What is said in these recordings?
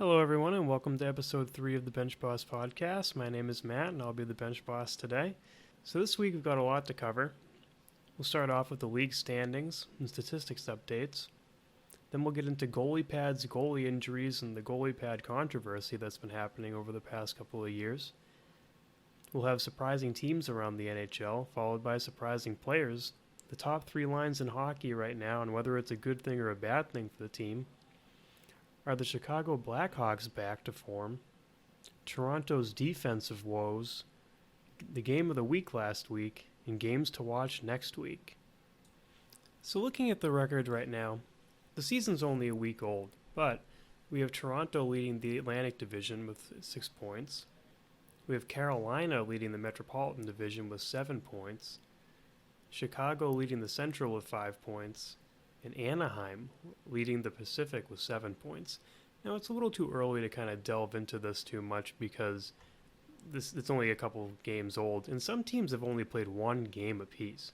Hello, everyone, and welcome to episode 3 of the Bench Boss Podcast. My name is Matt, and I'll be the Bench Boss today. So, this week we've got a lot to cover. We'll start off with the league standings and statistics updates. Then we'll get into goalie pads, goalie injuries, and the goalie pad controversy that's been happening over the past couple of years. We'll have surprising teams around the NHL, followed by surprising players, the top 3 lines in hockey right now, and whether it's a good thing or a bad thing for the team. Are the Chicago Blackhawks back to form? Toronto's defensive woes, the game of the week last week, and games to watch next week. So looking at the record right now, the season's only a week old, but we have Toronto leading the Atlantic Division with 6 points. We have Carolina leading the Metropolitan Division with 7 points. Chicago leading the Central with 5 points. And Anaheim leading the Pacific with 7 points. Now, it's a little too early to kind of delve into this too much because it's only a couple games old, and some teams have only played 1 game apiece.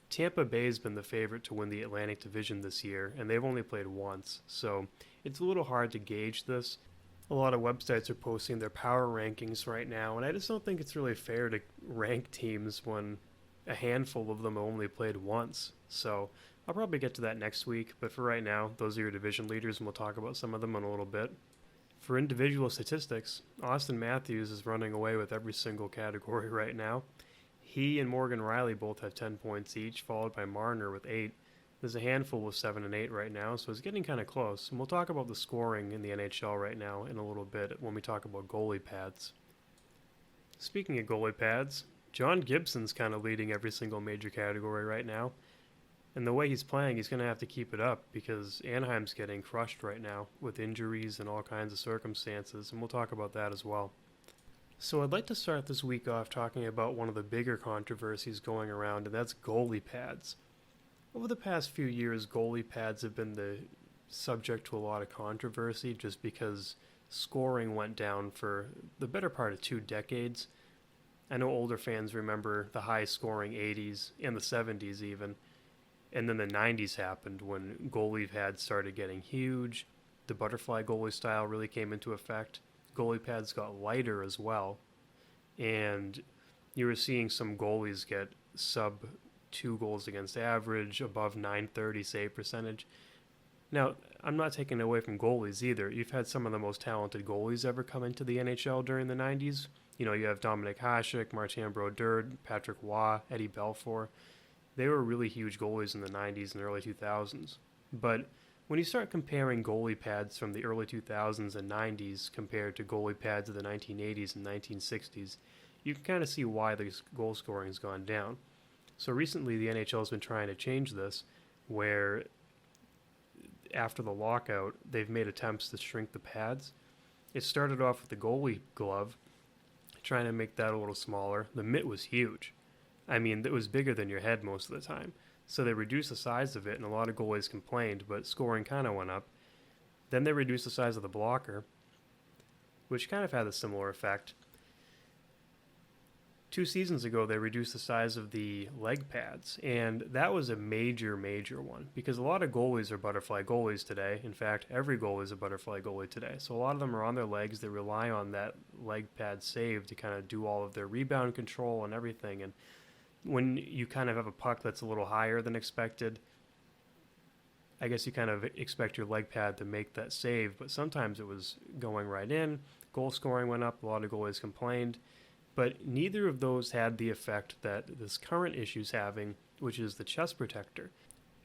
Tampa Bay's been the favorite to win the Atlantic Division this year, and they've only played once, so it's a little hard to gauge this. A lot of websites are posting their power rankings right now, and I just don't think it's really fair to rank teams when a handful of them have only played once. So I'll probably get to that next week, but for right now, those are your division leaders, and we'll talk about some of them in a little bit. For individual statistics, Austin Matthews is running away with every single category right now. He and Morgan Riley both have 10 points each, followed by Marner with 8. There's a handful with 7 and 8 right now, so it's getting kind of close. And we'll talk about the scoring in the NHL right now in a little bit when we talk about goalie pads. Speaking of goalie pads, John Gibson's kind of leading every single major category right now. And the way he's playing, he's going to have to keep it up because Anaheim's getting crushed right now with injuries and all kinds of circumstances, and we'll talk about that as well. So I'd like to start this week off talking about one of the bigger controversies going around, and that's goalie pads. Over the past few years, goalie pads have been the subject to a lot of controversy just because scoring went down for the better part of 2 decades. I know older fans remember the high-scoring 80s and the 70s even. And then the 90s happened when goalie pads started getting huge. The butterfly goalie style really came into effect. Goalie pads got lighter as well. And you were seeing some goalies get sub 2 goals against average, above .930 save percentage. Now, I'm not taking away from goalies either. You've had some of the most talented goalies ever come into the NHL during the 90s. You know, you have Dominic Hasek, Martin Brodeur, Patrick Waugh, Eddie Belfour. They were really huge goalies in the 90s and early 2000s. But when you start comparing goalie pads from the early 2000s and 90s compared to goalie pads of the 1980s and 1960s, you can kind of see why the goal scoring has gone down. So recently the NHL has been trying to change this, where after the lockout, they've made attempts to shrink the pads. It started off with the goalie glove, trying to make that a little smaller. The mitt was huge. I mean, it was bigger than your head most of the time. So they reduced the size of it, and a lot of goalies complained, but scoring kind of went up. Then they reduced the size of the blocker, which kind of had a similar effect. 2 seasons ago, they reduced the size of the leg pads, and that was a major, major one, because a lot of goalies are butterfly goalies today. In fact, every goalie is a butterfly goalie today. So a lot of them are on their legs. They rely on that leg pad save to kind of do all of their rebound control and everything, and when you kind of have a puck that's a little higher than expected, I guess you kind of expect your leg pad to make that save, but sometimes it was going right in. Goal scoring went up. A lot of goalies complained, but neither of those had the effect that this current issue's having, which is the chest protector.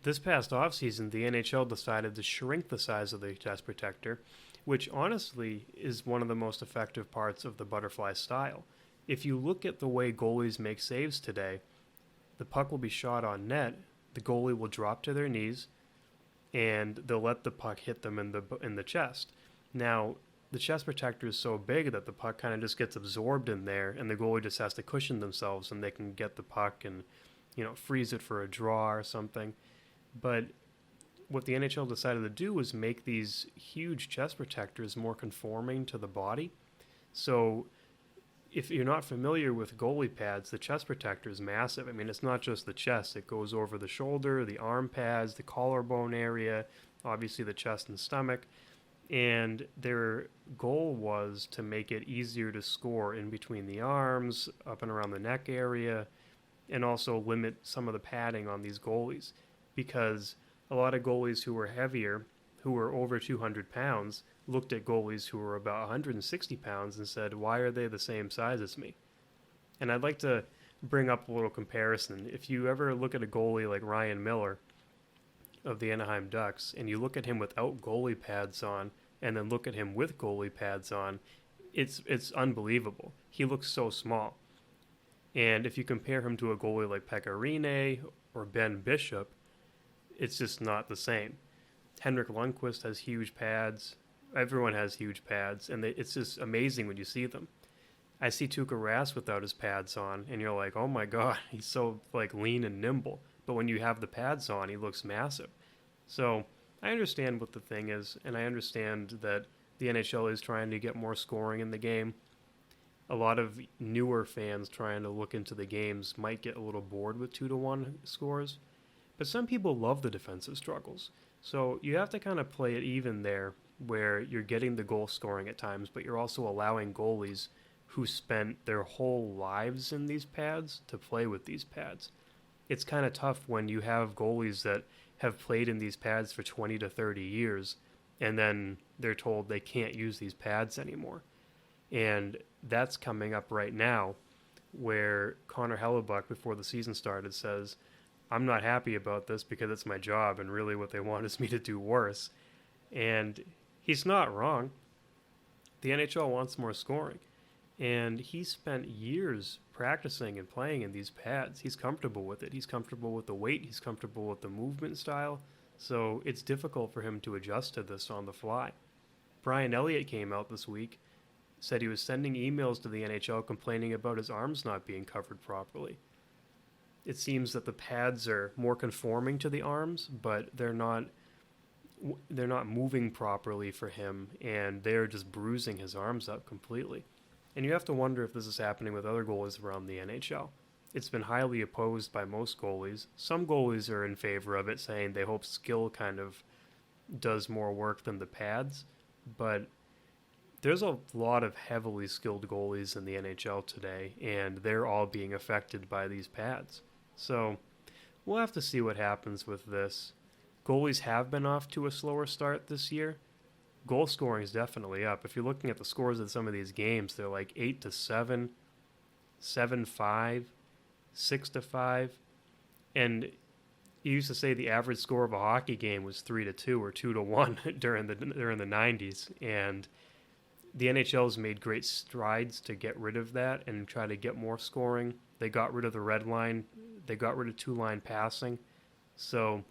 This past offseason, the NHL decided to shrink the size of the chest protector, which honestly is one of the most effective parts of the butterfly style. If you look at the way goalies make saves today, the puck will be shot on net, the goalie will drop to their knees, and they'll let the puck hit them in the chest. Now, the chest protector is so big that the puck kind of just gets absorbed in there, and the goalie just has to cushion themselves, and they can get the puck and, freeze it for a draw or something. But what the NHL decided to do was make these huge chest protectors more conforming to the body. So if you're not familiar with goalie pads, the chest protector is massive. I mean, it's not just the chest. It goes over the shoulder, the arm pads, the collarbone area, obviously the chest and stomach. And their goal was to make it easier to score in between the arms, up and around the neck area, and also limit some of the padding on these goalies, because a lot of goalies who were heavier, who were over 200 pounds, looked at goalies who were about 160 pounds and said, why are they the same size as me? And I'd like to bring up a little comparison. If you ever look at a goalie like Ryan Miller of the Anaheim Ducks, and you look at him without goalie pads on, and then look at him with goalie pads on, it's unbelievable. He looks so small. And if you compare him to a goalie like Pekka Rinne or Ben Bishop, it's just not the same. Henrik Lundqvist has huge pads. Everyone has huge pads, and it's just amazing when you see them. I see Tuukka Rask without his pads on, and you're like, oh my god, he's so lean and nimble. But when you have the pads on, he looks massive. So I understand what the thing is, and I understand that the NHL is trying to get more scoring in the game. A lot of newer fans trying to look into the games might get a little bored with 2-1 scores, but some people love the defensive struggles. So you have to kind of play it even there, where you're getting the goal scoring at times, but you're also allowing goalies who spent their whole lives in these pads to play with these pads. It's kind of tough when you have goalies that have played in these pads for 20 to 30 years, and then they're told they can't use these pads anymore. And that's coming up right now, where Connor Hellebuck, before the season started, says, I'm not happy about this because it's my job, and really what they want is me to do worse. And he's not wrong. The NHL wants more scoring. And he spent years practicing and playing in these pads. He's comfortable with it. He's comfortable with the weight. He's comfortable with the movement style. So it's difficult for him to adjust to this on the fly. Brian Elliott came out this week, said he was sending emails to the NHL complaining about his arms not being covered properly. It seems that the pads are more conforming to the arms, but they're not moving properly for him, and they're just bruising his arms up completely. And you have to wonder if this is happening with other goalies around the NHL. It's been highly opposed by most goalies. Some goalies are in favor of it, saying they hope skill kind of does more work than the pads, but there's a lot of heavily skilled goalies in the NHL today, and they're all being affected by these pads. So we'll have to see what happens with this. Goalies have been off to a slower start this year. Goal scoring is definitely up. If you're looking at the scores of some of these games, they're like 8-7, 7-5, 6-5. And you used to say the average score of a hockey game was 3-2 or 2-1 during the 90s, and the NHL's made great strides to get rid of that and try to get more scoring. They got rid of the red line. They got rid of two-line passing. So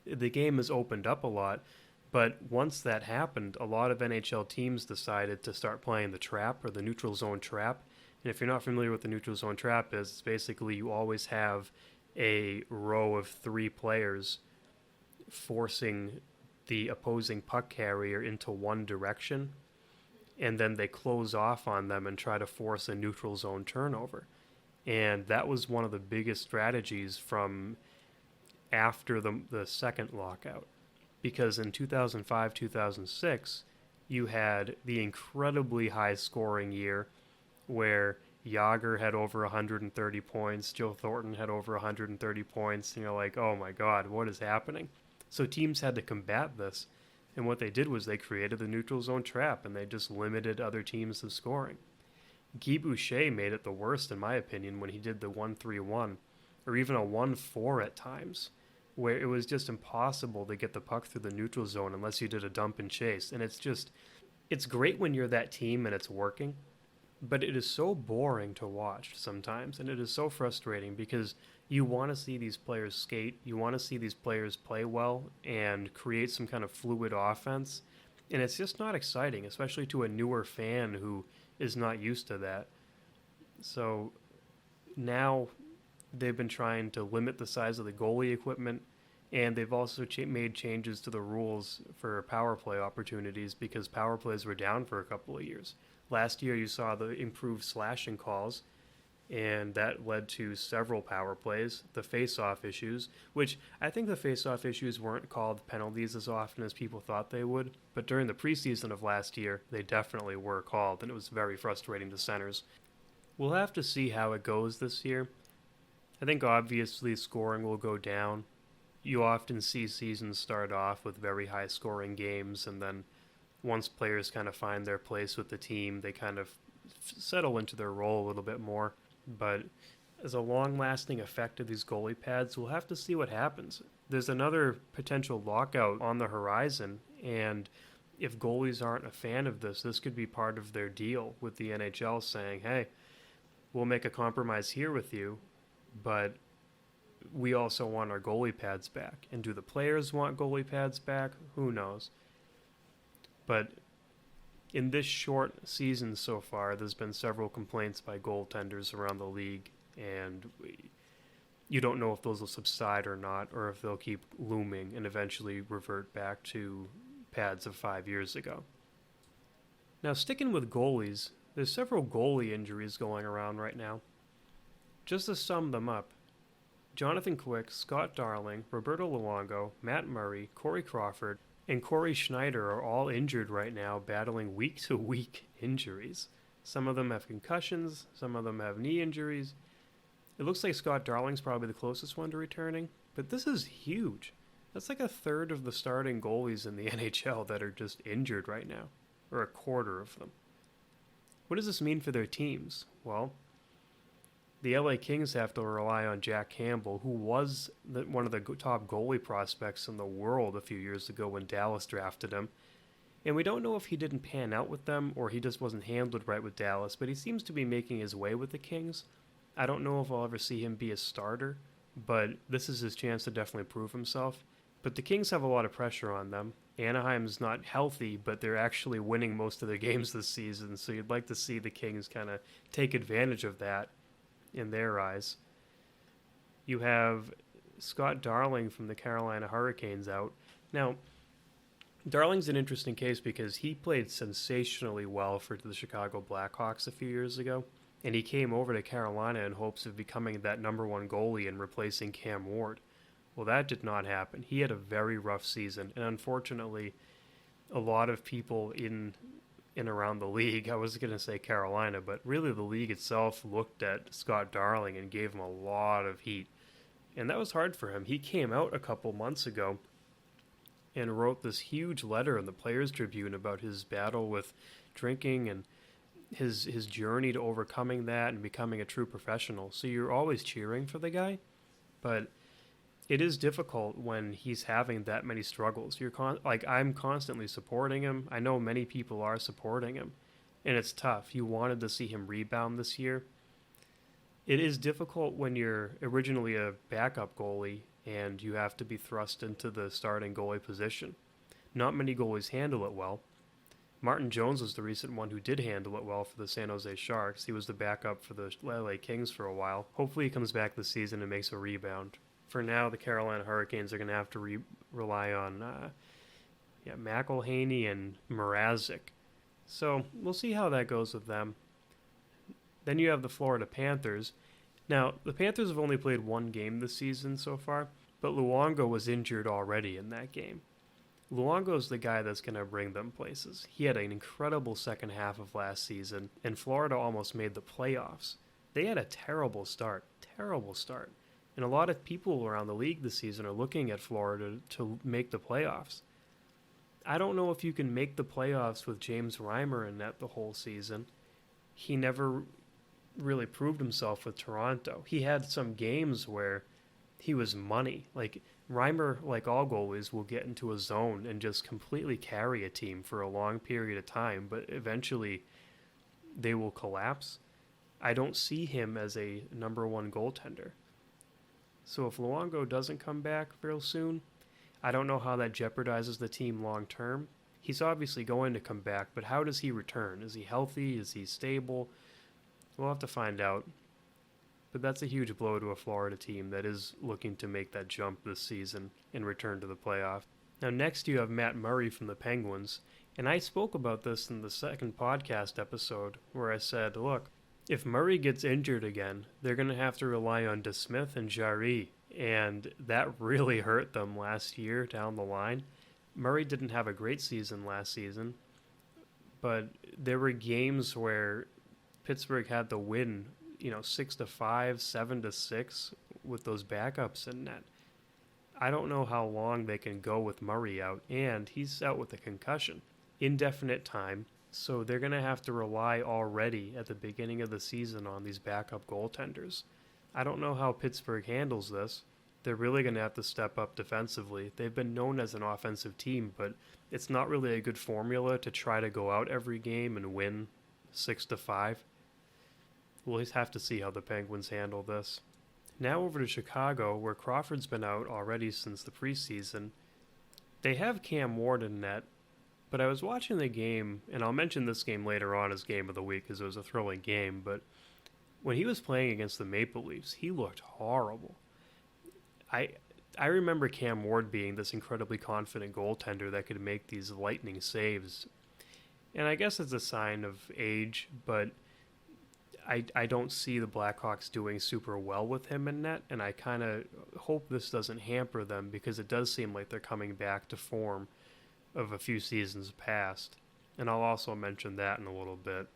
the game has opened up a lot. But once that happened, a lot of NHL teams decided to start playing the trap, or the neutral zone trap. And if you're not familiar with the neutral zone trap is, it's basically you always have a row of 3 players forcing the opposing puck carrier into one direction, and then they close off on them and try to force a neutral zone turnover. And that was one of the biggest strategies from after the second lockout. Because in 2005-2006, you had the incredibly high scoring year where Yager had over 130 points, Joe Thornton had over 130 points, and you're like, oh my god, what is happening? So teams had to combat this, and what they did was they created the neutral zone trap, and they just limited other teams to scoring. Guy Boucher made it the worst, in my opinion, when he did the 1-3-1, or even a 1-4 at times, where it was just impossible to get the puck through the neutral zone unless you did a dump and chase. And it's great when you're that team and it's working, but it is so boring to watch sometimes, and it is so frustrating because you want to see these players skate, you want to see these players play well and create some kind of fluid offense, and it's just not exciting, especially to a newer fan who is not used to that. So now they've been trying to limit the size of the goalie equipment, and they've also made changes to the rules for power play opportunities because power plays were down for a couple of years. Last year you saw the improved slashing calls, and that led to several power plays, the face-off issues, which I think the face-off issues weren't called penalties as often as people thought they would, but during the preseason of last year, they definitely were called, and it was very frustrating to centers. We'll have to see how it goes this year. I think obviously scoring will go down. You often see seasons start off with very high scoring games, and then once players kind of find their place with the team, they kind of settle into their role a little bit more. But as a long-lasting effect of these goalie pads, we'll have to see what happens. There's another potential lockout on the horizon, and if goalies aren't a fan of this, this could be part of their deal with the NHL saying, hey, we'll make a compromise here with you, but we also want our goalie pads back. And do the players want goalie pads back? Who knows? But in this short season so far, there's been several complaints by goaltenders around the league, and you don't know if those will subside or not, or if they'll keep looming and eventually revert back to pads of 5 years ago. Now, sticking with goalies, there's several goalie injuries going around right now. Just to sum them up, Jonathan Quick, Scott Darling, Roberto Luongo, Matt Murray, Corey Crawford, and Corey Schneider are all injured right now, battling week-to-week injuries. Some of them have concussions, some of them have knee injuries. It looks like Scott Darling's probably the closest one to returning, but this is huge. That's like a third of the starting goalies in the NHL that are just injured right now, or a quarter of them. What does this mean for their teams? Well, the LA Kings have to rely on Jack Campbell, who was one of the top goalie prospects in the world a few years ago when Dallas drafted him. And we don't know if he didn't pan out with them or he just wasn't handled right with Dallas, but he seems to be making his way with the Kings. I don't know if I'll ever see him be a starter, but this is his chance to definitely prove himself. But the Kings have a lot of pressure on them. Anaheim's not healthy, but they're actually winning most of their games this season, so you'd like to see the Kings kind of take advantage of that in their eyes. You have Scott Darling from the Carolina Hurricanes out. Now, Darling's an interesting case because he played sensationally well for the Chicago Blackhawks a few years ago, and he came over to Carolina in hopes of becoming that number one goalie and replacing Cam Ward. Well, that did not happen. He had a very rough season, and unfortunately, a lot of people in and around the league, I was going to say Carolina, but really the league itself looked at Scott Darling and gave him a lot of heat. And that was hard for him. He came out a couple months ago and wrote this huge letter in the Players Tribune about his battle with drinking and his journey to overcoming that and becoming a true professional. So you're always cheering for the guy, but it is difficult when he's having that many struggles. I'm constantly supporting him. I know many people are supporting him, and it's tough. You wanted to see him rebound this year. It is difficult when you're originally a backup goalie and you have to be thrust into the starting goalie position. Not many goalies handle it well. Martin Jones was the recent one who did handle it well for the San Jose Sharks. He was the backup for the LA Kings for a while. Hopefully he comes back this season and makes a rebound. For now, the Carolina Hurricanes are going to have to rely on McElhaney and Mrazek. So we'll see how that goes with them. Then you have the Florida Panthers. Now, the Panthers have only played one game this season so far, but Luongo was injured already in that game. Luongo's the guy that's going to bring them places. He had an incredible second half of last season, and Florida almost made the playoffs. They had a terrible start. And a lot of people around the league this season are looking at Florida to make the playoffs. I don't know if you can make the playoffs with James Reimer in net the whole season. He never really proved himself with Toronto. He had some games where he was money. Like Reimer, like all goalies, will get into a zone and just completely carry a team for a long period of time, but eventually they will collapse. I don't see him as a number one goaltender. So if Luongo doesn't come back real soon, I don't know how that jeopardizes the team long term. He's obviously going to come back, but how does he return? Is he healthy? Is he stable? We'll have to find out. But that's a huge blow to a Florida team that is looking to make that jump this season and return to the playoff. Now next you have Matt Murray from the Penguins, and I spoke about this in the second podcast episode where I said, look, If Murray gets injured again, they're going to have to rely on DeSmith and Jarry, and that really hurt them last year down the line. Murray didn't have a great season last season, but there were games where Pittsburgh had the win, 6-5, 7-6 with those backups in net. I don't know how long they can go with Murray out, and he's out with a concussion. Indefinite time, so they're going to have to rely already at the beginning of the season on these backup goaltenders. I don't know how Pittsburgh handles this. They're really going to have to step up defensively. They've been known as an offensive team, but it's not really a good formula to try to go out every game and win 6-5. We'll just have to see how the Penguins handle this. Now over to Chicago, where Crawford's been out already since the preseason. They have Cam Ward in net, but I was watching the game, and I'll mention this game later on as game of the week because it was a thrilling game, but when he was playing against the Maple Leafs, he looked horrible. I remember Cam Ward being this incredibly confident goaltender that could make these lightning saves, and I guess it's a sign of age, but I don't see the Blackhawks doing super well with him in net, and I kind of hope this doesn't hamper them because it does seem like they're coming back to form of a few seasons past, and I'll also mention that in a little bit.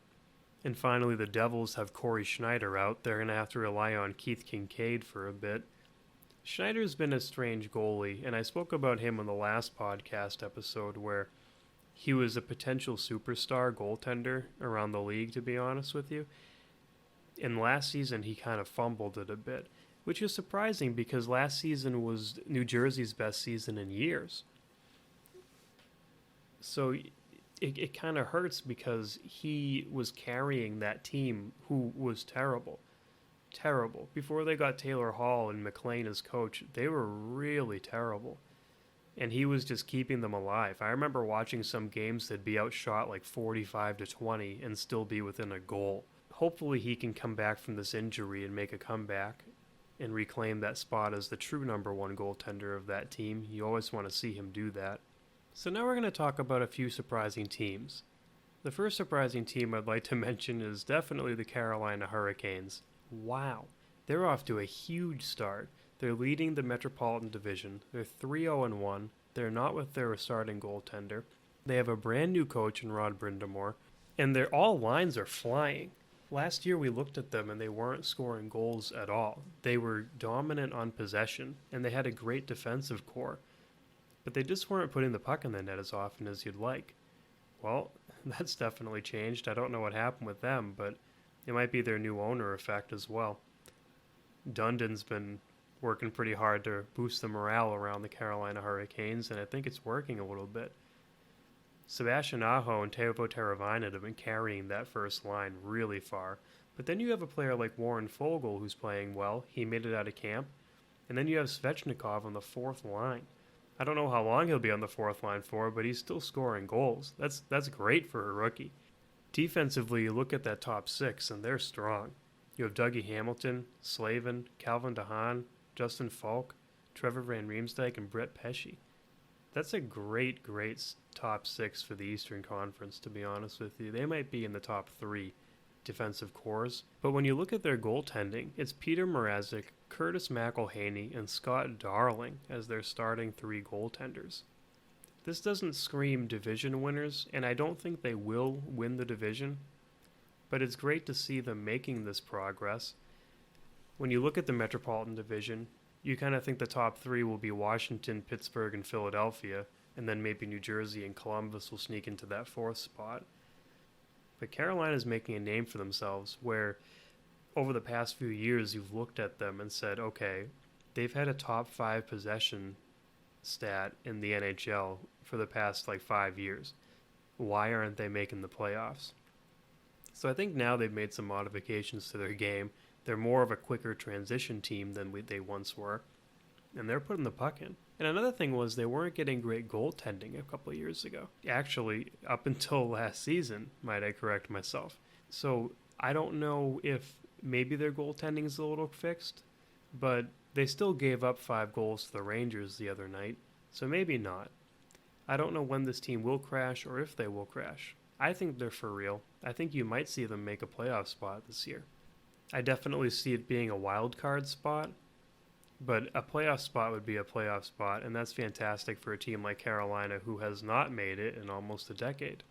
And finally, the Devils have Corey Schneider out. They're going to have to rely on Keith Kincaid for a bit. Schneider's been a strange goalie, and I spoke about him on the last podcast episode where he was a potential superstar goaltender around the league, to be honest with you. And last season, he kind of fumbled it a bit, which is surprising because last season was New Jersey's best season in years. So it kind of hurts because he was carrying that team who was terrible. Terrible. Before they got Taylor Hall and McLean as coach, they were really terrible. And he was just keeping them alive. I remember watching some games that'd be outshot like 45-20 and still be within a goal. Hopefully he can come back from this injury and make a comeback and reclaim that spot as the true number one goaltender of that team. You always want to see him do that. So now we're going to talk about a few surprising teams. The first surprising team I'd like to mention is definitely the Carolina Hurricanes. Wow, they're off to a huge start. They're leading the Metropolitan Division. They're 3-0-1. They're not with their starting goaltender. They have a brand new coach in Rod Brindamore, and their all lines are flying. Last year we looked at them and they weren't scoring goals at all. They were dominant on possession, and they had a great defensive core. But they just weren't putting the puck in the net as often as you'd like. Well, that's definitely changed. I don't know what happened with them, but it might be their new owner effect as well. Dundon's been working pretty hard to boost the morale around the Carolina Hurricanes, and I think it's working a little bit. Sebastian Aho and Teuvo Teravainen have been carrying that first line really far. But then you have a player like Warren Fogle who's playing well. He made it out of camp. And then you have Svechnikov on the fourth line. I don't know how long he'll be on the fourth line for, but he's still scoring goals. That's great for a rookie. Defensively, you look at that top six, and they're strong. You have Dougie Hamilton, Slavin, Calvin DeHaan, Justin Falk, Trevor Van Riemsdyk, and Brett Pesce. That's a great top six for the Eastern Conference, to be honest with you. They might be in the top three defensive cores. But when you look at their goaltending, it's Peter Mrazek, Curtis McElhaney, and Scott Darling as their starting three goaltenders. This doesn't scream division winners, and I don't think they will win the division, but it's great to see them making this progress. When you look at the Metropolitan Division, you kind of think the top three will be Washington, Pittsburgh, and Philadelphia, and then maybe New Jersey and Columbus will sneak into that fourth spot. But Carolina's making a name for themselves where over the past few years you've looked at them and said, okay, they've had a top 5 possession stat in the NHL for the past 5 years. Why aren't they making the playoffs? So I think now they've made some modifications to their game. They're more of a quicker transition team than they once were, and they're putting the puck in. And another thing was they weren't getting great goaltending a couple of years ago. Actually, up until last season, might I correct myself. So I don't know if maybe their goaltending is a little fixed, but they still gave up 5 goals to the Rangers the other night, so maybe not. I don't know when this team will crash or if they will crash. I think they're for real. I think you might see them make a playoff spot this year. I definitely see it being a wild card spot, but a playoff spot would be a playoff spot, and that's fantastic for a team like Carolina who has not made it in almost a decade.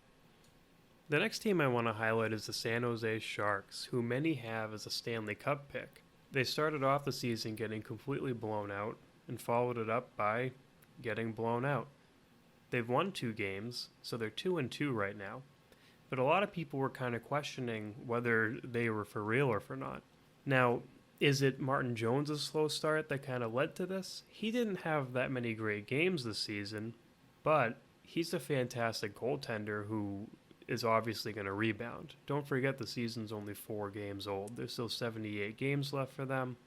The next team I want to highlight is the San Jose Sharks, who many have as a Stanley Cup pick. They started off the season getting completely blown out and followed it up by getting blown out. They've won 2 games, so they're 2-2 right now. But a lot of people were kind of questioning whether they were for real or for not. Now, is it Martin Jones' slow start that kind of led to this? He didn't have that many great games this season, but he's a fantastic goaltender who is obviously going to rebound. Don't forget the season's only 4 games old. There's still 78 games left for them.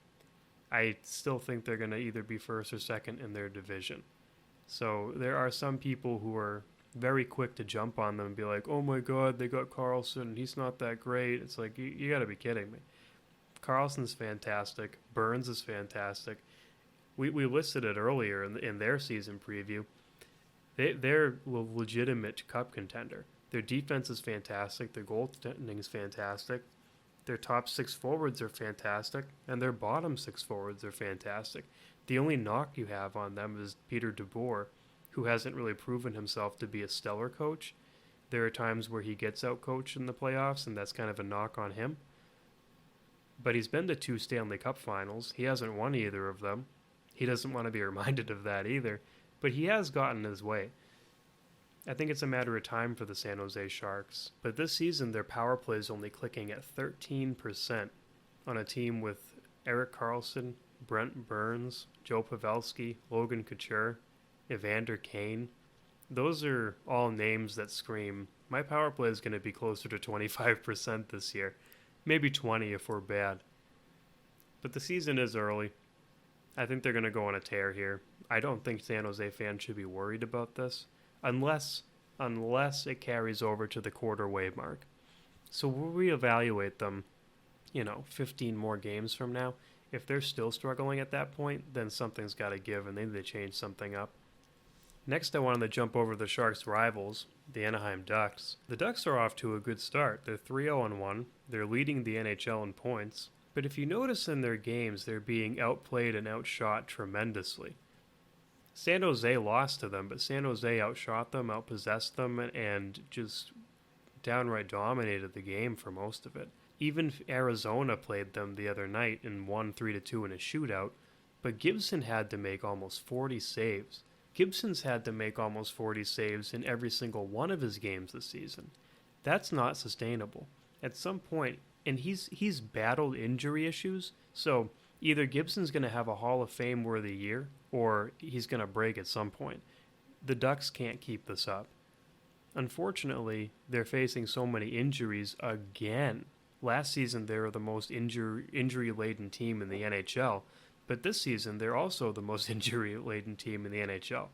I still think they're going to either be first or second in their division. So there are some people who are very quick to jump on them and be like, oh my god, they got Carlson, he's not that great. It's like, you got to be kidding me. Carlson's fantastic. Burns is fantastic. We listed it earlier in their season preview. They're a legitimate cup contender. Their defense is fantastic. Their goaltending is fantastic. Their top 6 forwards are fantastic. And their bottom 6 forwards are fantastic. The only knock you have on them is Peter DeBoer, who hasn't really proven himself to be a stellar coach. There are times where he gets out-coached in the playoffs, and that's kind of a knock on him. But he's been to 2 Stanley Cup finals. He hasn't won either of them. He doesn't want to be reminded of that either. But he has gotten his way. I think it's a matter of time for the San Jose Sharks. But this season, their power play is only clicking at 13% on a team with Erik Karlsson, Brent Burns, Joe Pavelski, Logan Couture, Evander Kane. Those are all names that scream, my power play is going to be closer to 25% this year. Maybe 20 if we're bad. But the season is early. I think they're going to go on a tear here. I don't think San Jose fans should be worried about this. Unless it carries over to the quarter-way mark. So we'll reevaluate them, 15 more games from now. If they're still struggling at that point, then something's got to give and they need to change something up. Next, I wanted to jump over the Sharks' rivals, the Anaheim Ducks. The Ducks are off to a good start. They're 3-0-1. They're leading the NHL in points. But if you notice in their games, they're being outplayed and outshot tremendously. San Jose lost to them, but San Jose outshot them, outpossessed them, and just downright dominated the game for most of it. Even Arizona played them the other night and won 3-2 in a shootout, but Gibson had to make almost 40 saves. Gibson's had to make almost 40 saves in every single one of his games this season. That's not sustainable. At some point, and he's battled injury issues, so either Gibson's going to have a Hall of Fame worthy year, or he's going to break at some point. The Ducks can't keep this up. Unfortunately, they're facing so many injuries again. Last season, they were the most injury-laden team in the NHL, but this season, they're also the most injury-laden team in the NHL.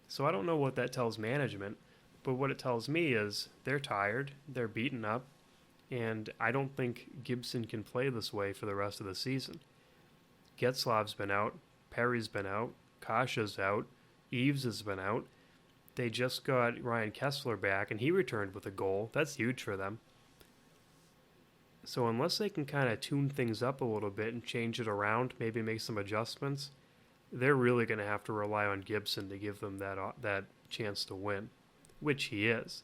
So I don't know what that tells management, but what it tells me is they're tired, they're beaten up, and I don't think Gibson can play this way for the rest of the season. Getzlaf's been out, Perry's been out, Kasha's out, Eves has been out. They just got Ryan Kessler back, and he returned with a goal. That's huge for them. So unless they can kind of tune things up a little bit and change it around, maybe make some adjustments, they're really going to have to rely on Gibson to give them that chance to win, which he is.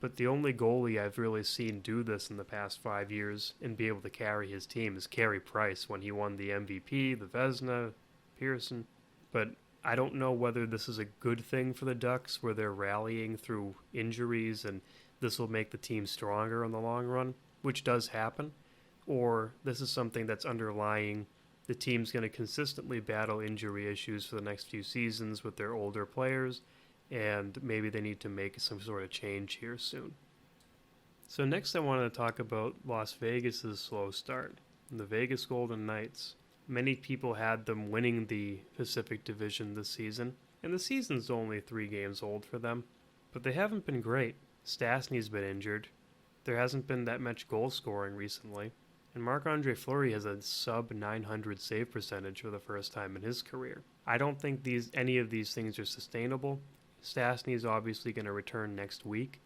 But the only goalie I've really seen do this in the past 5 years and be able to carry his team is Carey Price when he won the MVP, the Vezina, Pearson. But I don't know whether this is a good thing for the Ducks where they're rallying through injuries and this will make the team stronger in the long run, which does happen, or this is something that's underlying the team's going to consistently battle injury issues for the next few seasons with their older players, and maybe they need to make some sort of change here soon. So next I wanted to talk about Las Vegas's slow start, the Vegas Golden Knights. Many people had them winning the Pacific Division this season, and the season's only 3 games old for them, but they haven't been great. Stastny's been injured. There hasn't been that much goal scoring recently, and Marc-Andre Fleury has a sub-900 save percentage for the first time in his career. I don't think any of these things are sustainable. Stastny's obviously going to return next week.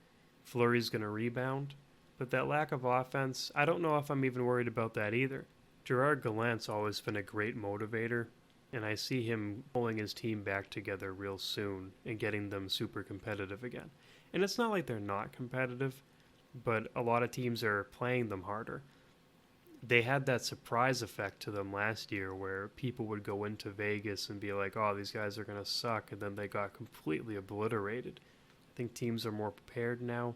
Fleury's going to rebound. But that lack of offense, I don't know if I'm even worried about that either. Gerard Gallant's always been a great motivator, and I see him pulling his team back together real soon and getting them super competitive again. And it's not like they're not competitive, but a lot of teams are playing them harder. They had that surprise effect to them last year where people would go into Vegas and be like, oh, these guys are going to suck, and then they got completely obliterated. I think teams are more prepared now,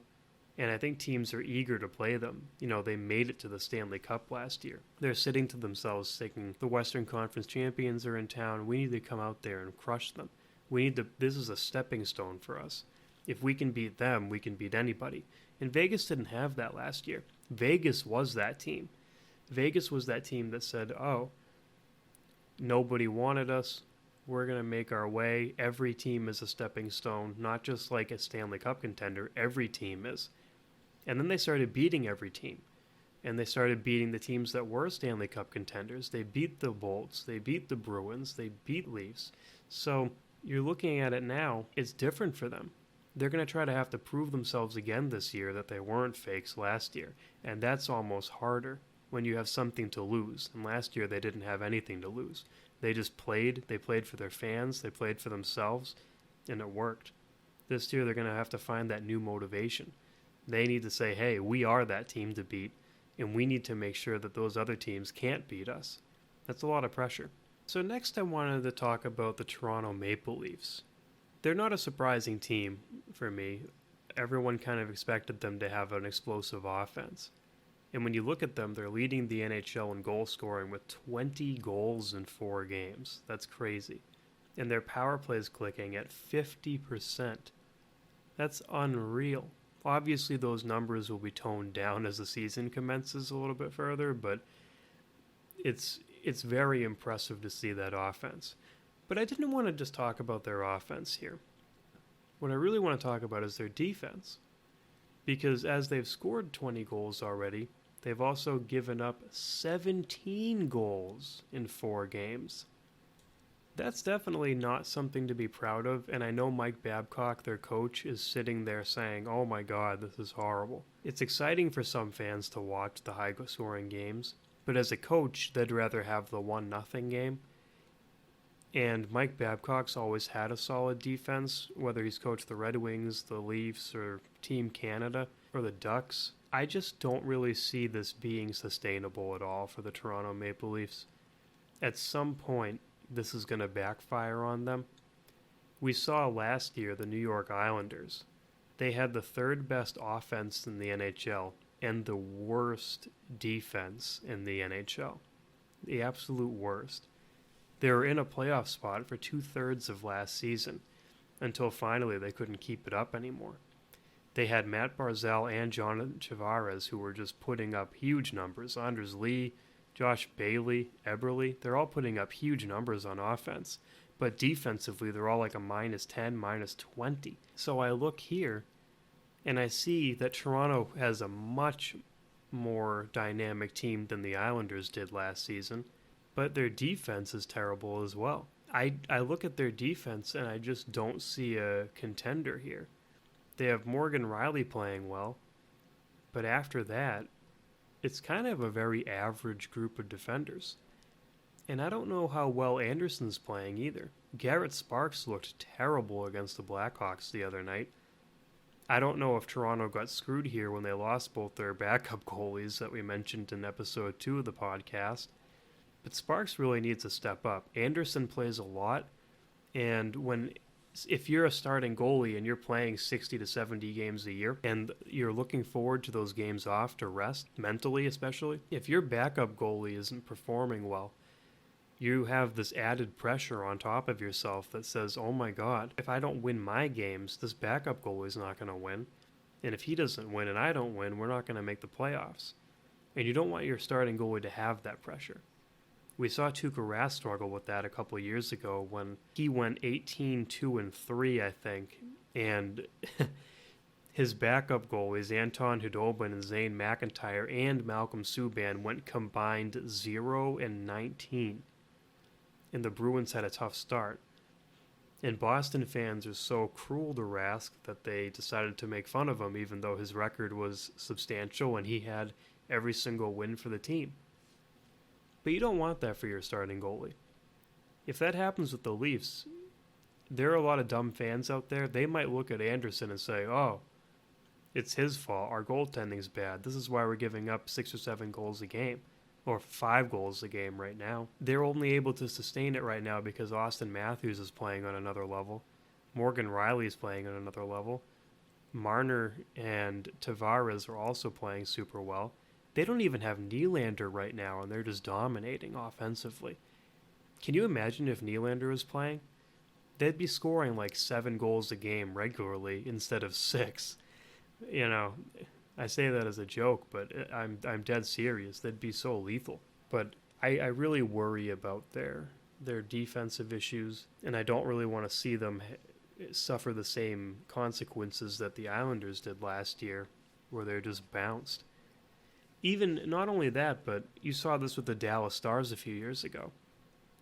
and I think teams are eager to play them. You know, they made it to the Stanley Cup last year. They're sitting to themselves thinking, the Western Conference champions are in town. We need to come out there and crush them. This is a stepping stone for us. If we can beat them, we can beat anybody. And Vegas didn't have that last year. Vegas was that team. Vegas was that team that said, oh, nobody wanted us. We're going to make our way. Every team is a stepping stone, not just like a Stanley Cup contender. Every team is. And then they started beating every team. And they started beating the teams that were Stanley Cup contenders. They beat the Bolts. They beat the Bruins. They beat Leafs. So you're looking at it now, it's different for them. They're going to try to have to prove themselves again this year that they weren't fakes last year. And that's almost harder when you have something to lose. And last year they didn't have anything to lose. They just played. They played for their fans. They played for themselves. And it worked. This year they're going to have to find that new motivation. They need to say, hey, we are that team to beat. And we need to make sure that those other teams can't beat us. That's a lot of pressure. So next I wanted to talk about the Toronto Maple Leafs. They're not a surprising team for me. Everyone kind of expected them to have an explosive offense. And when you look at them, they're leading the NHL in goal scoring with 20 goals in 4 games. That's crazy. And their power play is clicking at 50%. That's unreal. Obviously, those numbers will be toned down as the season commences a little bit further, but it's very impressive to see that offense. But I didn't want to just talk about their offense here. What I really want to talk about is their defense. Because as they've scored 20 goals already, they've also given up 17 goals in 4 games. That's definitely not something to be proud of, and I know Mike Babcock, their coach, is sitting there saying, oh my god, this is horrible. It's exciting for some fans to watch the high-scoring games, but as a coach, they'd rather have the 1-0 game. And Mike Babcock's always had a solid defense, whether he's coached the Red Wings, the Leafs, or Team Canada, or the Ducks. I just don't really see this being sustainable at all for the Toronto Maple Leafs. At some point, this is going to backfire on them. We saw last year the New York Islanders. They had the 3rd best offense in the NHL and the worst defense in the NHL. The absolute worst. They were in a playoff spot for 2/3 of last season, until finally they couldn't keep it up anymore. They had Matt Barzal and John Tavares who were just putting up huge numbers. Anders Lee, Josh Bailey, Eberle, they're all putting up huge numbers on offense. But defensively, they're all like a -10, -20. So I look here, and I see that Toronto has a much more dynamic team than the Islanders did last season. But their defense is terrible as well. I look at their defense and I just don't see a contender here. They have Morgan Riley playing well, but after that, it's kind of a very average group of defenders. And I don't know how well Anderson's playing either. Garrett Sparks looked terrible against the Blackhawks the other night. I don't know if Toronto got screwed here when they lost both their backup goalies that we mentioned in episode 2 of the podcast. But Sparks really needs to step up. Anderson plays a lot, and if you're a starting goalie and you're playing 60 to 70 games a year and you're looking forward to those games off to rest, mentally especially, if your backup goalie isn't performing well, you have this added pressure on top of yourself that says, oh my god, if I don't win my games, this backup goalie's not going to win. And if he doesn't win and I don't win, we're not going to make the playoffs. And you don't want your starting goalie to have that pressure. We saw Tuukka Rask struggle with that a couple of years ago when he went 18-2-3, I think, and his backup goalies, Anton Khudobin and Zane McIntyre and Malcolm Subban, went combined 0-19, and the Bruins had a tough start. And Boston fans are so cruel to Rask that they decided to make fun of him, even though his record was substantial and he had every single win for the team. But you don't want that for your starting goalie. If that happens with the Leafs, there are a lot of dumb fans out there. They might look at Anderson and say, oh, it's his fault. Our goaltending's bad. This is why we're giving up 6 or 7 goals a game, or 5 goals a game right now. They're only able to sustain it right now because Austin Matthews is playing on another level. Morgan Riley is playing on another level. Marner and Tavares are also playing super well. They don't even have Nylander right now, and they're just dominating offensively. Can you imagine if Nylander was playing? They'd be scoring like 7 goals a game regularly instead of 6. You know, I say that as a joke, but I'm dead serious. They'd be so lethal. But I really worry about their defensive issues, and I don't really want to see them suffer the same consequences that the Islanders did last year, where they're just bounced. Even, not only that, but you saw this with the Dallas Stars a few years ago.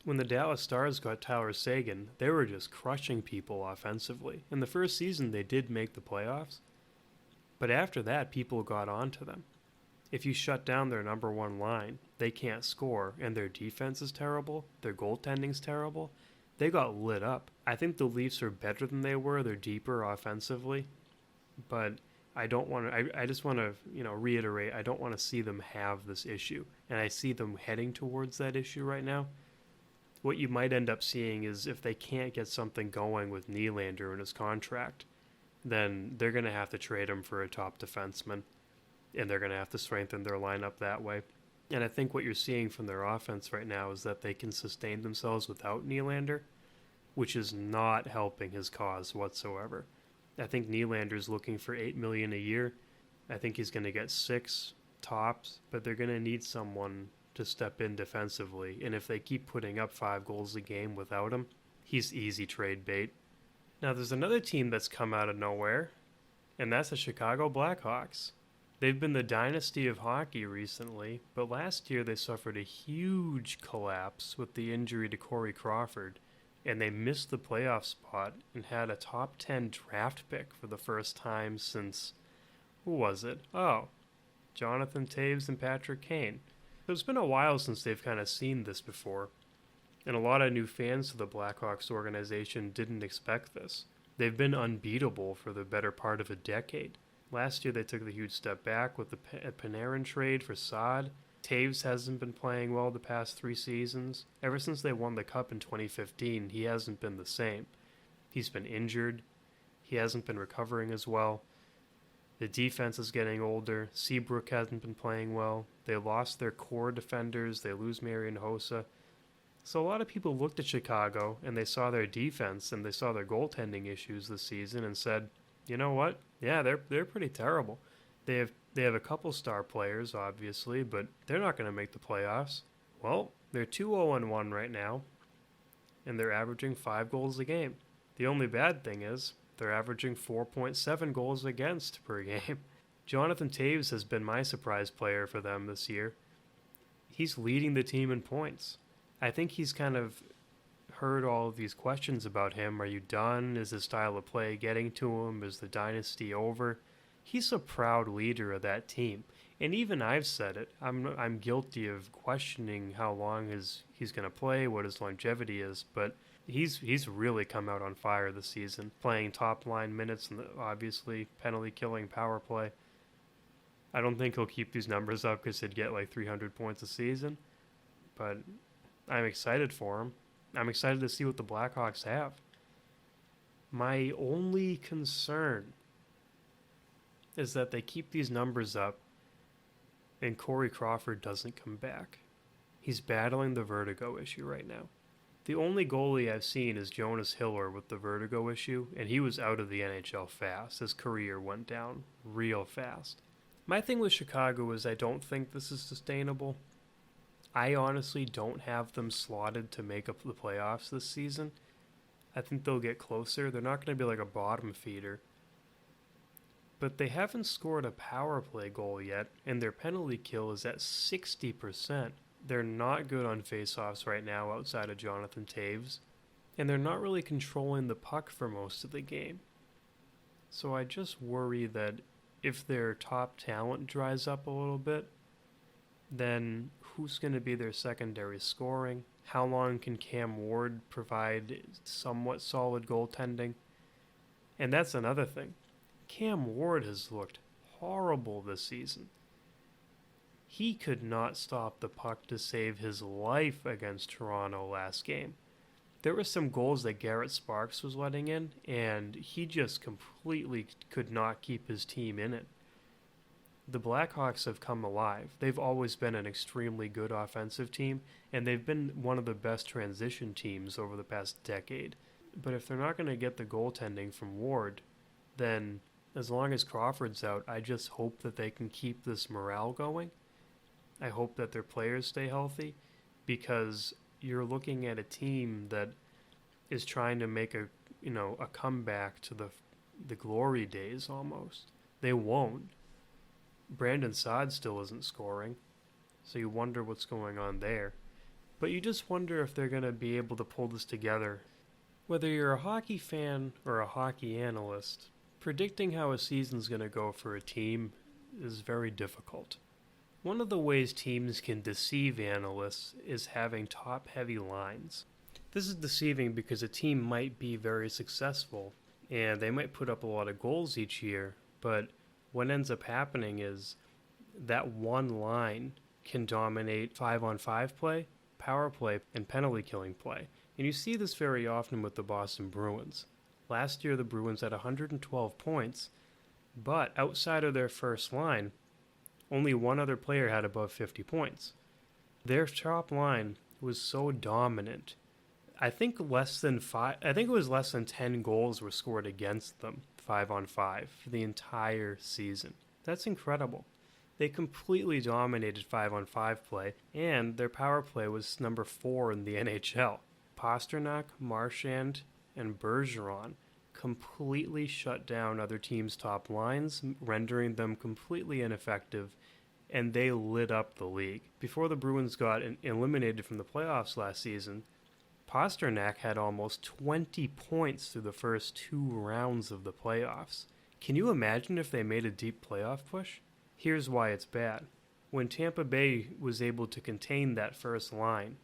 When the Dallas Stars got Tyler Seguin, they were just crushing people offensively. In the first season, they did make the playoffs, but after that, people got onto them. If you shut down their number one line, they can't score, and their defense is terrible, their goaltending's terrible, they got lit up. I think the Leafs are better than they were. They're deeper offensively, but I just want to, reiterate, I don't want to see them have this issue, and I see them heading towards that issue right now. What you might end up seeing is if they can't get something going with Nylander in his contract, then they're going to have to trade him for a top defenseman, and they're going to have to strengthen their lineup that way. And I think what you're seeing from their offense right now is that they can sustain themselves without Nylander, which is not helping his cause whatsoever. I think Nylander's looking for $8 million a year. I think he's going to get 6 tops, but they're going to need someone to step in defensively. And if they keep putting up 5 goals a game without him, he's easy trade bait. Now there's another team that's come out of nowhere, and that's the Chicago Blackhawks. They've been the dynasty of hockey recently, but last year they suffered a huge collapse with the injury to Corey Crawford, and they missed the playoff spot and had a top 10 draft pick for the first time since, who was it? Oh, Jonathan Toews and Patrick Kane. It's been a while since they've kind of seen this before, and a lot of new fans to the Blackhawks organization didn't expect this. They've been unbeatable for the better part of a decade. Last year they took the huge step back with the Panarin trade for Saad. Toews hasn't been playing well the past 3 seasons. Ever since they won the Cup in 2015, he hasn't been the same. He's been injured. He hasn't been recovering as well. The defense is getting older. Seabrook hasn't been playing well. They lost their core defenders. They lose Marian Hossa. So a lot of people looked at Chicago and they saw their defense and they saw their goaltending issues this season and said, you know what? Yeah, they're pretty terrible. They have a couple star players, obviously, but they're not going to make the playoffs. Well, they're 2-0-1 right now, and they're averaging 5 goals a game. The only bad thing is they're averaging 4.7 goals against per game. Jonathan Toews has been my surprise player for them this year. He's leading the team in points. I think he's kind of heard all of these questions about him. Are you done? Is his style of play getting to him? Is the dynasty over? He's a proud leader of that team. And even I've said it. I'm guilty of questioning how long he's going to play, what his longevity is, but he's really come out on fire this season, playing top line minutes and obviously penalty killing power play. I don't think he'll keep these numbers up because he'd get like 300 points a season, but I'm excited for him. I'm excited to see what the Blackhawks have. My only concern is that they keep these numbers up and Corey Crawford doesn't come back. He's battling the vertigo issue right now. The only goalie I've seen is Jonas Hiller with the vertigo issue, and he was out of the NHL fast. His career went down real fast. My thing with Chicago is I don't think this is sustainable. I honestly don't have them slotted to make up the playoffs this season. I think they'll get closer. They're not going to be like a bottom feeder. But they haven't scored a power play goal yet, and their penalty kill is at 60%. They're not good on faceoffs right now outside of Jonathan Toews. and they're not really controlling the puck for most of the game. So I just worry that if their top talent dries up a little bit, then who's going to be their secondary scoring? How long can Cam Ward provide somewhat solid goaltending? And that's another thing. Cam Ward has looked horrible this season. He could not stop the puck to save his life against Toronto last game. There were some goals that Garrett Sparks was letting in, and he just completely could not keep his team in it. The Blackhawks have come alive. They've always been an extremely good offensive team, and they've been one of the best transition teams over the past decade. But if they're not going to get the goaltending from Ward, then as long as Crawford's out, I just hope that they can keep this morale going. I hope that their players stay healthy, because you're looking at a team that is trying to make a comeback to the glory days almost. They won't. Brandon Saad still isn't scoring, so you wonder what's going on there. But you just wonder if they're going to be able to pull this together. Whether you're a hockey fan or a hockey analyst, predicting how a season's going to go for a team is very difficult. One of the ways teams can deceive analysts is having top-heavy lines. This is deceiving because a team might be very successful, and they might put up a lot of goals each year, but what ends up happening is that one line can dominate 5-on-5 play, power play, and penalty killing play. And you see this very often with the Boston Bruins. Last year the Bruins had 112 points, but outside of their first line, only one other player had above 50 points. Their top line was so dominant. I think it was less than 10 goals were scored against them, 5-on-5, for the entire season. That's incredible. They completely dominated 5-on-5 play, and their power play was number 4 in the NHL. Pastrnak, Marchand, and Bergeron completely shut down other teams' top lines, rendering them completely ineffective, and they lit up the league. Before the Bruins got eliminated from the playoffs last season, Pastrnak had almost 20 points through the first 2 rounds of the playoffs. Can you imagine if they made a deep playoff push? Here's why it's bad. When Tampa Bay was able to contain that first line,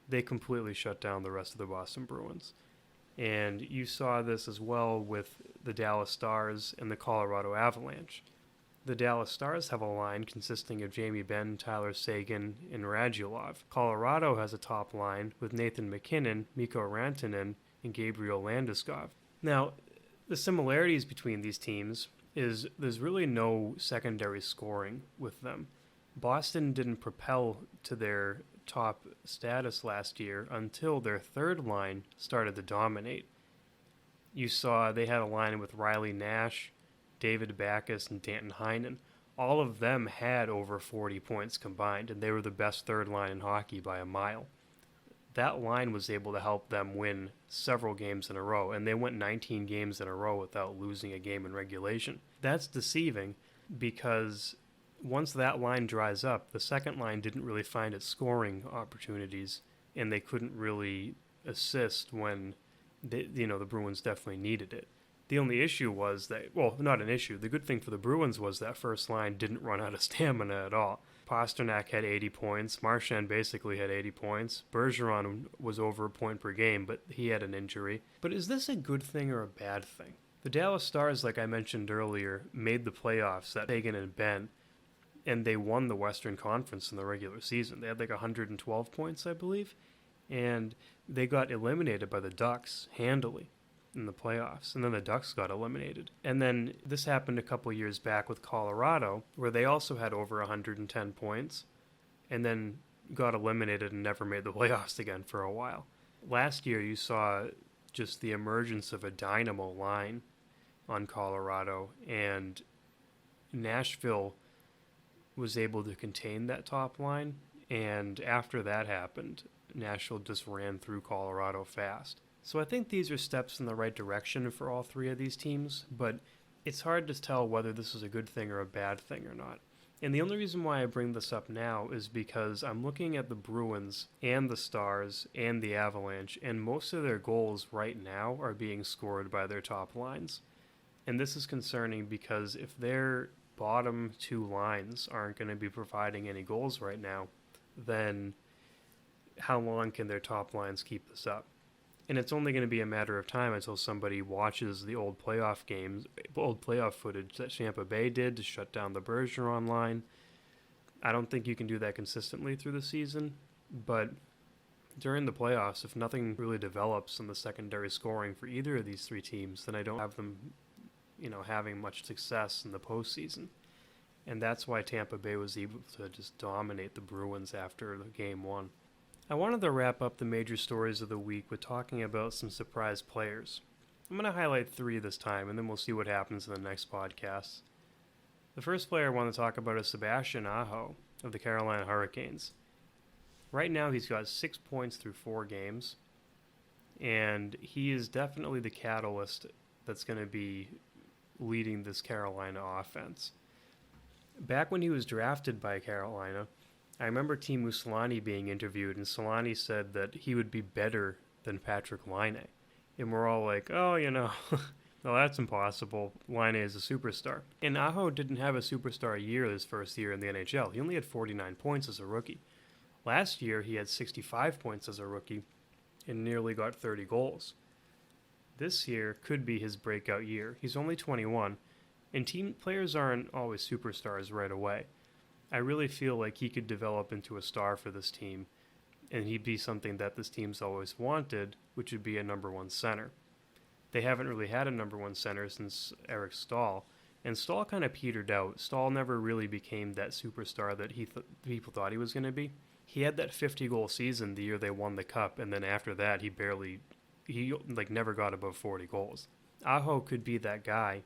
they completely shut down the rest of the Boston Bruins. And you saw this as well with the Dallas Stars and the Colorado Avalanche. The Dallas Stars have a line consisting of Jamie Benn, Tyler Seguin, and Radulov. Colorado has a top line with Nathan MacKinnon, Mikko Rantanen, and Gabriel Landeskog. Now, the similarities between these teams is there's really no secondary scoring with them. Boston didn't propel to their top status last year until their third line started to dominate. You saw they had a line with Riley Nash, David Backes, and Danton Heinen. All of them had over 40 points combined, and they were the best third line in hockey by a mile. That line was able to help them win several games in a row, and they went 19 games in a row without losing a game in regulation. That's deceiving because once that line dries up, the second line didn't really find its scoring opportunities, and they couldn't really assist when the Bruins definitely needed it. The only issue was that, well, not an issue. The good thing for the Bruins was that first line didn't run out of stamina at all. Pastrnak had 80 points. Marchand basically had 80 points. Bergeron was over a point per game, but he had an injury. But is this a good thing or a bad thing? The Dallas Stars, like I mentioned earlier, made the playoffs, that Hagen and Ben, and they won the Western Conference in the regular season. They had like 112 points, I believe, and they got eliminated by the Ducks handily in the playoffs, and then the Ducks got eliminated. And then this happened a couple years back with Colorado, where they also had over 110 points, and then got eliminated and never made the playoffs again for a while. Last year, you saw just the emergence of a dynamo line on Colorado, and Nashville was able to contain that top line, and after that happened, Nashville just ran through Colorado fast. So I think these are steps in the right direction for all three of these teams, but it's hard to tell whether this is a good thing or a bad thing or not. And the only reason why I bring this up now is because I'm looking at the Bruins and the Stars and the Avalanche, and most of their goals right now are being scored by their top lines. And this is concerning because if their bottom two lines aren't going to be providing any goals right now, then how long can their top lines keep this up? And it's only going to be a matter of time until somebody watches the old playoff footage that Tampa Bay did to shut down the Bergeron line. I don't think you can do that consistently through the season, but during the playoffs, if nothing really develops in the secondary scoring for either of these three teams, then I don't have them, having much success in the postseason. And that's why Tampa Bay was able to just dominate the Bruins after game one. I wanted to wrap up the major stories of the week with talking about some surprise players. I'm going to highlight 3 this time, and then we'll see what happens in the next podcast. The first player I want to talk about is Sebastian Aho of the Carolina Hurricanes. Right now he's got 6 points through 4 games, and he is definitely the catalyst that's going to be leading this Carolina offense. Back when he was drafted by Carolina, I remember Teemu Selanne being interviewed, and Selanne said that he would be better than Patrick Laine. And we're all like, oh, no, that's impossible. Laine is a superstar. And Aho didn't have a superstar year his first year in the NHL. He only had 49 points as a rookie. Last year, he had 65 points as a rookie and nearly got 30 goals. This year could be his breakout year. He's only 21, and team players aren't always superstars right away. I really feel like he could develop into a star for this team, and he'd be something that this team's always wanted, which would be a number 1 center. They haven't really had a number 1 center since Eric Staal, and Staal kind of petered out. Staal never really became that superstar that people thought he was going to be. He had that 50-goal season the year they won the Cup, and then after that, he never got above 40 goals. Aho could be that guy,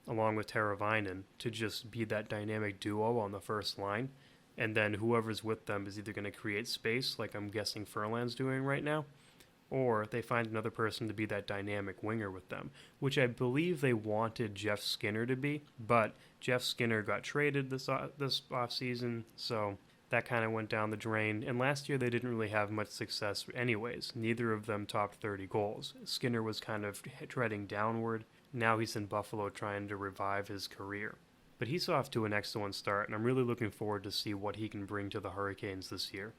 along with Teravainen, to just be that dynamic duo on the first line, and then whoever's with them is either going to create space, like I'm guessing Furlan's doing right now, or they find another person to be that dynamic winger with them, which I believe they wanted Jeff Skinner to be, but Jeff Skinner got traded this offseason, so that kind of went down the drain, and last year they didn't really have much success anyways. Neither of them topped 30 goals. Skinner was kind of treading downward. Now he's in Buffalo trying to revive his career. But he's off to an excellent start, and I'm really looking forward to see what he can bring to the Hurricanes this year.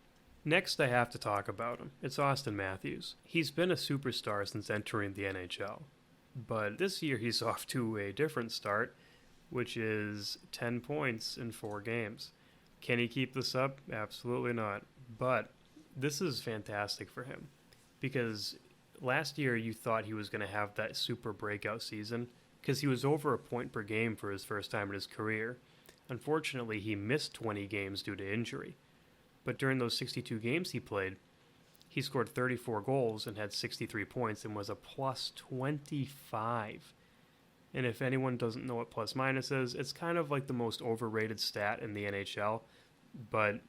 Next, I have to talk about him. It's Austin Matthews. He's been a superstar since entering the NHL. But this year he's off to a different start, which is 10 points in 4 games. Can he keep this up? Absolutely not. But this is fantastic for him, because last year you thought he was going to have that super breakout season because he was over a point per game for his first time in his career. Unfortunately, he missed 20 games due to injury. But during those 62 games he played, he scored 34 goals and had 63 points and was a plus 25. And if anyone doesn't know what plus minus is, it's kind of like the most overrated stat in the NHL. But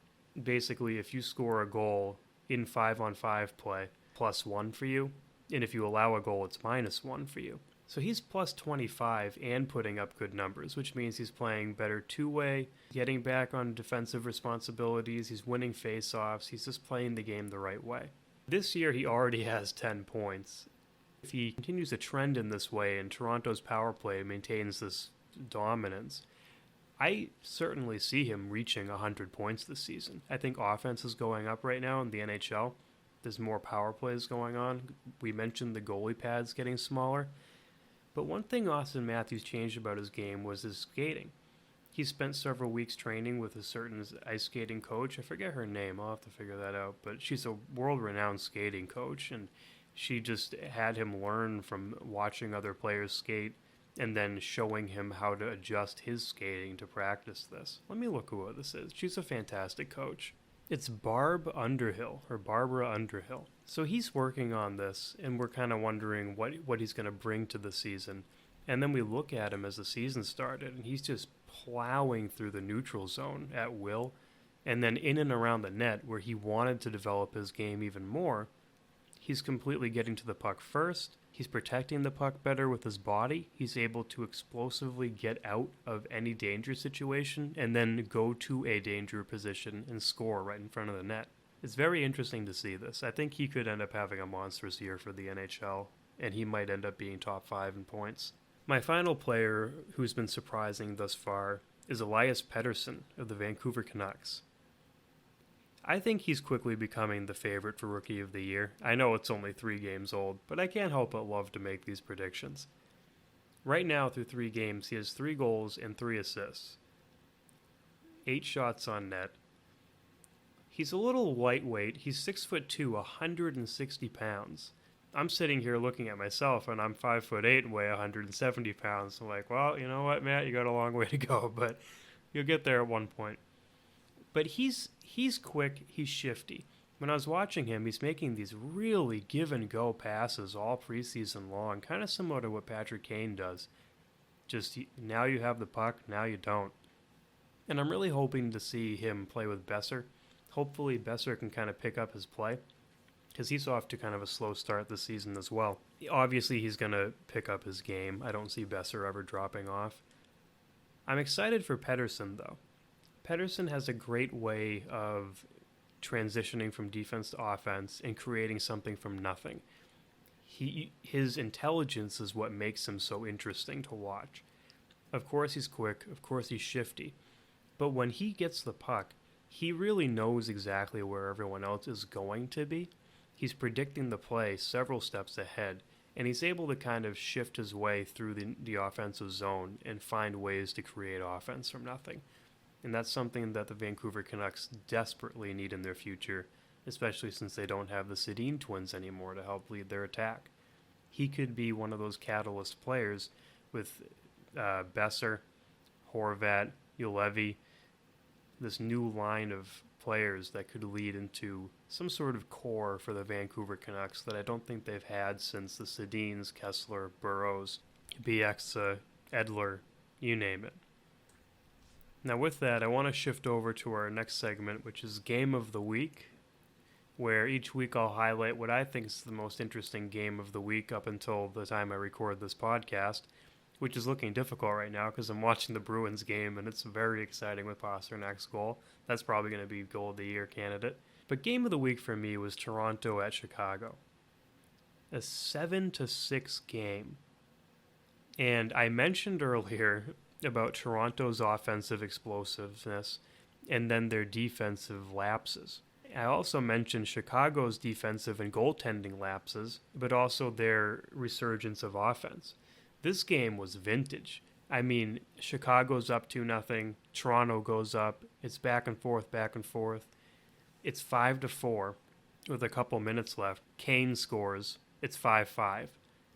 basically, if you score a goal in 5-on-5 play, +1 for you, and if you allow a goal, it's -1 for you. So he's plus 25 and putting up good numbers, which means he's playing better two-way, getting back on defensive responsibilities, he's winning face-offs, he's just playing the game the right way. This year he already has 10 points. If he continues to trend in this way and Toronto's power play maintains this dominance, I certainly see him reaching 100 points this season. I think offense is going up right now in the NHL. There's more power plays going on. We mentioned the goalie pads getting smaller. But one thing Austin Matthews changed about his game was his skating. He spent several weeks training with a certain ice skating coach. I forget her name. I'll have to figure that out. But she's a world-renowned skating coach, and she just had him learn from watching other players skate and then showing him how to adjust his skating to practice this. Let me look who this is. She's a fantastic coach. It's Barbara Underhill. So he's working on this, and we're kind of wondering what he's going to bring to the season. And then we look at him as the season started, and he's just plowing through the neutral zone at will, and then in and around the net where he wanted to develop his game even more. He's completely getting to the puck first, He's protecting the puck better with his body. He's able to explosively get out of any danger situation and then go to a danger position and score right in front of the net. It's very interesting to see this. I think he could end up having a monstrous year for the NHL, and he might end up being top 5 in points. My final player who's been surprising thus far is Elias Pettersson of the Vancouver Canucks. I think he's quickly becoming the favorite for Rookie of the Year. I know it's only 3 games old, but I can't help but love to make these predictions. Right now, through 3 games, he has 3 goals and 3 assists. 8 shots on net. He's a little lightweight. He's 6'2", 160 pounds. I'm sitting here looking at myself, and I'm 5'8" and weigh 170 pounds. I'm like, well, you know what, Matt? You got a long way to go, but you'll get there at one point. But he's quick. He's shifty. When I was watching him, he's making these really give-and-go passes all preseason long, kind of similar to what Patrick Kane does. Just now you have the puck, now you don't. And I'm really hoping to see him play with Besser. Hopefully Besser can kind of pick up his play, because he's off to kind of a slow start this season as well. Obviously, he's going to pick up his game. I don't see Besser ever dropping off. I'm excited for Pettersson, though. Pettersson has a great way of transitioning from defense to offense and creating something from nothing. His intelligence is what makes him so interesting to watch. Of course he's quick, of course he's shifty, but when he gets the puck, he really knows exactly where everyone else is going to be. He's predicting the play several steps ahead, and he's able to kind of shift his way through the offensive zone and find ways to create offense from nothing. And that's something that the Vancouver Canucks desperately need in their future, especially since they don't have the Sedin twins anymore to help lead their attack. He could be one of those catalyst players with Besser, Horvat, Ulevi, this new line of players that could lead into some sort of core for the Vancouver Canucks that I don't think they've had since the Sedins, Kessler, Burrows, Bieksa, Edler, you name it. Now with that, I want to shift over to our next segment, which is Game of the Week, where each week I'll highlight what I think is the most interesting game of the week up until the time I record this podcast, which is looking difficult right now because I'm watching the Bruins game and it's very exciting with Pasternak's goal. That's probably going to be Goal of the Year candidate. But Game of the Week for me was Toronto at Chicago. A 7-6 game. And I mentioned earlier about Toronto's offensive explosiveness and then their defensive lapses. I also mentioned Chicago's defensive and goaltending lapses, but also their resurgence of offense. This game was vintage. I mean, Chicago's up 2-0, Toronto goes up, it's back and forth. It's 5-4 with a couple minutes left. Kane scores, it's 5-5.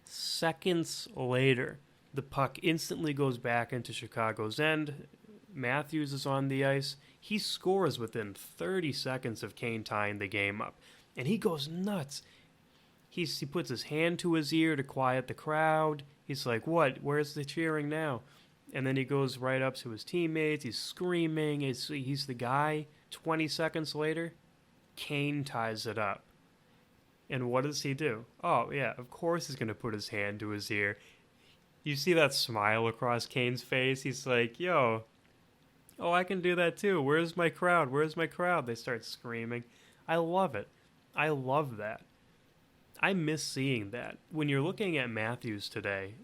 Seconds later, the puck instantly goes back into Chicago's end. Matthews is on the ice. He scores within 30 seconds of Kane tying the game up. And he goes nuts. He puts his hand to his ear to quiet the crowd. He's like, what? Where's the cheering now? And then he goes right up to his teammates. He's screaming. He's the guy. 20 seconds later, Kane ties it up. And what does he do? Oh, yeah, of course he's going to put his hand to his ear. You see that smile across Kane's face? He's like, yo, oh, I can do that too. Where's my crowd? Where's my crowd? They start screaming. I love it. I love that. I miss seeing that. When you're looking at Matthews today,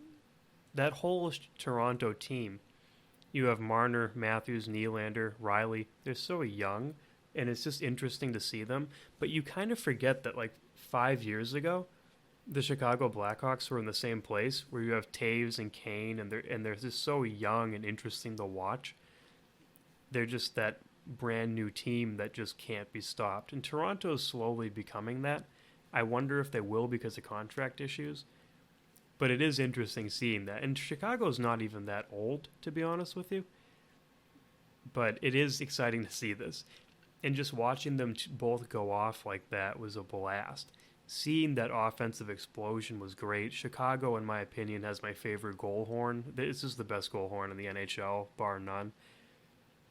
that whole Toronto team, you have Marner, Matthews, Nylander, Riley. They're so young, and it's just interesting to see them. But you kind of forget that, like, 5 years ago, the Chicago Blackhawks were in the same place where you have Taves and Kane, and they're just so young and interesting to watch. They're just that brand new team that just can't be stopped. And Toronto is slowly becoming that. I wonder if they will because of contract issues. But it is interesting seeing that. And Chicago's not even that old, to be honest with you. But it is exciting to see this. And just watching them both go off like that was a blast. Seeing that offensive explosion was great. Chicago, in my opinion, has my favorite goal horn. This is the best goal horn in the NHL, bar none.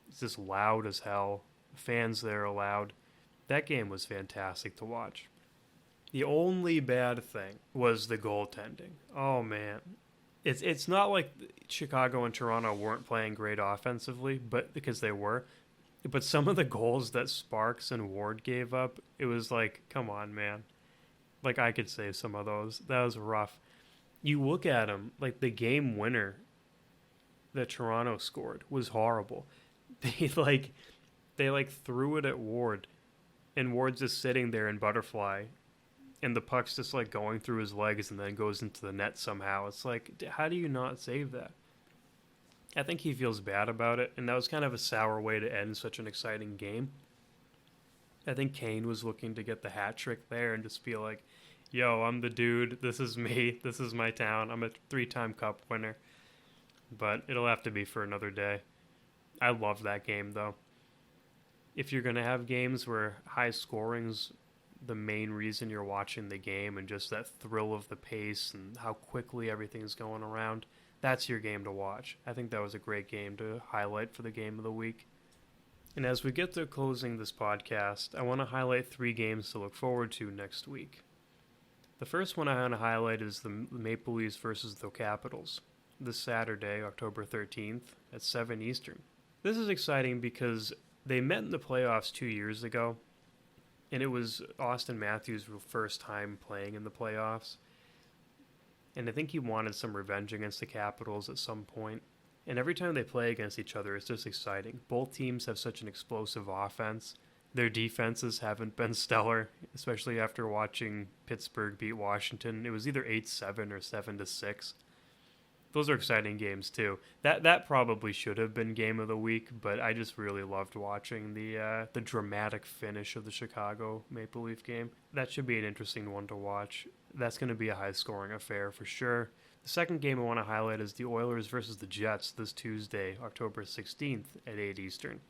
It's just loud as hell. Fans there are loud. That game was fantastic to watch. The only bad thing was the goaltending. Oh man. It's not like Chicago and Toronto weren't playing great offensively, but because they were. But some of the goals that Sparks and Ward gave up, it was like, come on, man. Like I could save some of those. That was rough. You look at them, like the game winner that Toronto scored was horrible. They like they threw it at Ward, and Ward's just sitting there in butterfly, and the puck's just like going through his legs and then goes into the net somehow. It's like, how do you not save that? I think he feels bad about it, and that was kind of a sour way to end such an exciting game. I think Kane was looking to get the hat trick there and just feel like, yo, I'm the dude. This is me. This is my town. I'm a 3-time cup winner. But it'll have to be for another day. I love that game, though. If you're going to have games where high scoring's the main reason you're watching the game and just that thrill of the pace and how quickly everything's going around, that's your game to watch. I think that was a great game to highlight for the game of the week. And as we get to closing this podcast, I want to highlight 3 games to look forward to next week. The first one I want to highlight is the Maple Leafs versus the Capitals, this Saturday, October 13th at 7 Eastern. This is exciting because they met in the playoffs 2 years ago, and it was Austin Matthews' first time playing in the playoffs. And I think he wanted some revenge against the Capitals at some point. And every time they play against each other, it's just exciting. Both teams have such an explosive offense. Their defenses haven't been stellar, especially after watching Pittsburgh beat Washington. It was either 8-7 or 7-6. Those are exciting games too. That probably should have been game of the week, but I just really loved watching the dramatic finish of the Chicago Maple Leaf game. That should be an interesting one to watch. That's going to be a high-scoring affair for sure. The second game I want to highlight is the Oilers versus the Jets this Tuesday, October 16th at 8 Eastern.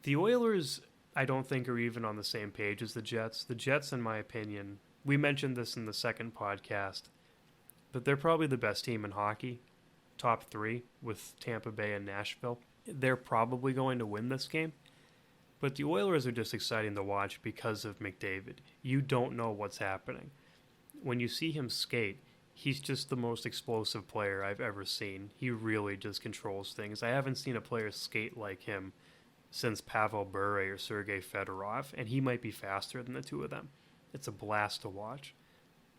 The Oilers, I don't think, are even on the same page as the Jets. The Jets, in my opinion, we mentioned this in the second podcast, but they're probably the best team in hockey, top 3 with Tampa Bay and Nashville. They're probably going to win this game, but the Oilers are just exciting to watch because of McDavid. You don't know what's happening. When you see him skate, he's just the most explosive player I've ever seen. He really just controls things. I haven't seen a player skate like him since Pavel Bure or Sergei Fedorov, and he might be faster than the two of them. It's a blast to watch.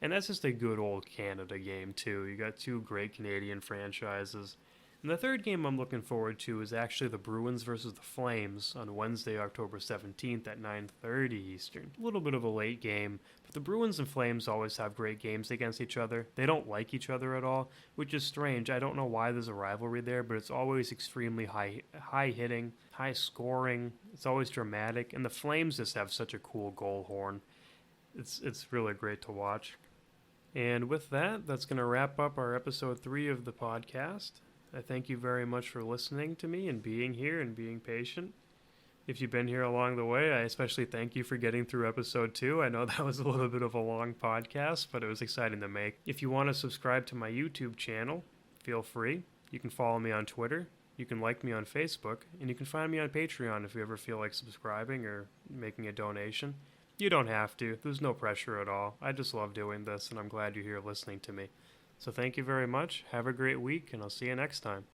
And that's just a good old Canada game, too. You got 2 great Canadian franchises. And the third game I'm looking forward to is actually the Bruins versus the Flames on Wednesday, October 17th at 9:30 Eastern. A little bit of a late game, but the Bruins and Flames always have great games against each other. They don't like each other at all, which is strange. I don't know why there's a rivalry there, but it's always extremely high hitting, high scoring. It's always dramatic, and the Flames just have such a cool goal horn. It's really great to watch. And with that, that's going to wrap up our episode 3 of the podcast. I thank you very much for listening to me and being here and being patient. If you've been here along the way, I especially thank you for getting through episode 2. I know that was a little bit of a long podcast, but it was exciting to make. If you want to subscribe to my YouTube channel, feel free. You can follow me on Twitter. You can like me on Facebook. And you can find me on Patreon if you ever feel like subscribing or making a donation. You don't have to. There's no pressure at all. I just love doing this, and I'm glad you're here listening to me. So thank you very much. Have a great week, and I'll see you next time.